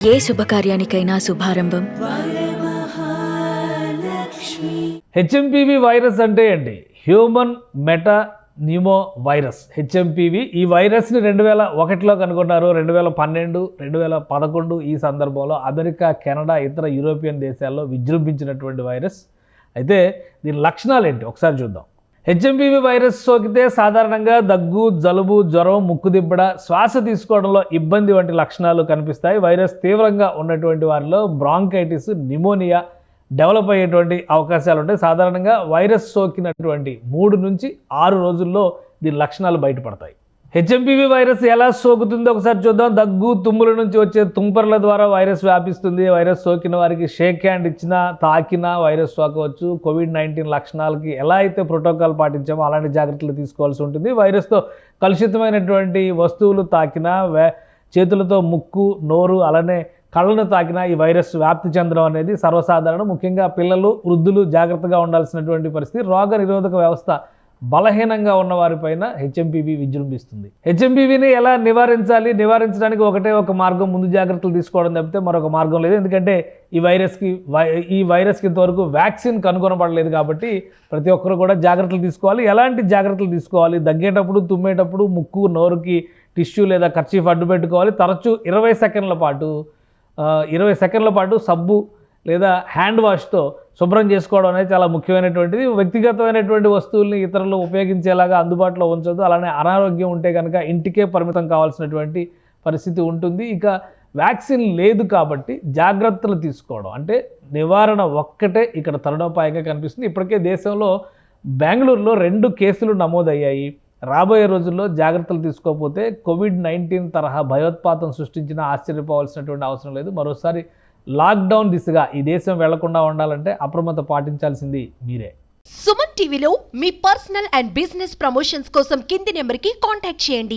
ఏ శుభకార్యానికైనా శుభారంభం. HMPV virus అంటే ఏంటి? Human meta pneumo virus HMPV. ఈ వైరస్ని 2001లో కనుగొన్నారు. 2012, 2011 ఈ సందర్భంలో అమెరికా, కెనడా, ఇతర యూరోపియన్ దేశాల్లో విజృంభించినటువంటి వైరస్. అయితే దీని లక్షణాలు ఏంటి ఒకసారి చూద్దాం. హెచ్ఎంపీవీ వైరస్ సోకితే సాధారణంగా దగ్గు, జలుబు, జ్వరం, ముక్కుదిబ్బడ, శ్వాస తీసుకోవడంలో ఇబ్బంది వంటి లక్షణాలు కనిపిస్తాయి. వైరస్ తీవ్రంగా ఉన్నటువంటి వారిలో బ్రాంకైటిస్, నిమోనియా డెవలప్ అయ్యేటువంటి అవకాశాలు ఉంటాయి. సాధారణంగా వైరస్ సోకినటువంటి 3 నుంచి 6 రోజుల్లో దీని లక్షణాలు బయటపడతాయి. హెచ్ఎంపీవీ వైరస్ ఎలా సోకుతుందో ఒకసారి చూద్దాం. దగ్గు, తుమ్ముల నుంచి వచ్చే తుంపర్ల ద్వారా వైరస్ వ్యాపిస్తుంది. వైరస్ సోకిన వారికి షేక్ హ్యాండ్ ఇచ్చినా, తాకినా వైరస్ సోకవచ్చు. కోవిడ్-19 లక్షణాలకి ఎలా అయితే ప్రోటోకాల్ పాటించామో అలాంటి జాగ్రత్తలు తీసుకోవాల్సి ఉంటుంది. వైరస్తో కలుషితమైనటువంటి వస్తువులు తాకినా, చేతులతో ముక్కు, నోరు, అలానే కళ్ళను తాకినా ఈ వైరస్ వ్యాప్తి చెందడం అనేది సర్వసాధారణం. ముఖ్యంగా పిల్లలు, వృద్ధులు జాగ్రత్తగా ఉండాల్సినటువంటి పరిస్థితి. రోగ నిరోధక వ్యవస్థ బలహీనంగా ఉన్న వారిపైన హెచ్ఎంపీవీ విజృంభిస్తుంది. హెచ్ఎంపీవీని ఎలా నివారించాలి? నివారించడానికి ఒక మార్గం ముందు జాగ్రత్తలు తీసుకోవడం తప్పితే మరొక మార్గం లేదు. ఎందుకంటే ఈ వైరస్కి ఇంతవరకు వ్యాక్సిన్ కనుగొనబడలేదు కాబట్టి ప్రతి ఒక్కరు కూడా జాగ్రత్తలు తీసుకోవాలి. ఎలాంటి జాగ్రత్తలు తీసుకోవాలి? దగ్గేటప్పుడు, తుమ్మేటప్పుడు ముక్కు, నోరుకి టిష్యూ లేదా కర్చీఫ్ అడ్డు పెట్టుకోవాలి. తరచూ 20 సెకండ్ల పాటు సబ్బు లేదా హ్యాండ్ వాష్తో శుభ్రం చేసుకోవడం అనేది చాలా ముఖ్యమైనటువంటిది. వ్యక్తిగతమైనటువంటి వస్తువుల్ని ఇతరులు ఉపయోగించేలాగా అందుబాటులో ఉంచదు. అలానే అనారోగ్యం ఉంటే కనుక ఇంటికే పరిమితం కావాల్సినటువంటి పరిస్థితి ఉంటుంది. ఇక వ్యాక్సిన్ లేదు కాబట్టి జాగ్రత్తలు తీసుకోవడం అంటే నివారణ ఒక్కటే ఇక్కడ తరుణోపాయంగా కనిపిస్తుంది. ఇప్పటికే దేశంలో బెంగళూరులో 2 కేసులు నమోదయ్యాయి. రాబోయే రోజుల్లో జాగ్రత్తలు తీసుకోకపోతే కోవిడ్-19 తరహా భయోత్పాతం సృష్టించినా ఆశ్చర్యపోవాల్సినటువంటి అవసరం లేదు. మరోసారి లాక్డౌన్ దిశగా ఈ దేశం వెళ్లకుండా ఉండాలంటే అప్రమత్త పాటించాల్సింది మీరే. సుమన్ టీవీలో మీ పర్సనల్ అండ్ బిజినెస్ ప్రమోషన్స్ కోసం కింది నెంబర్కి కాంటాక్ట్ చేయండి.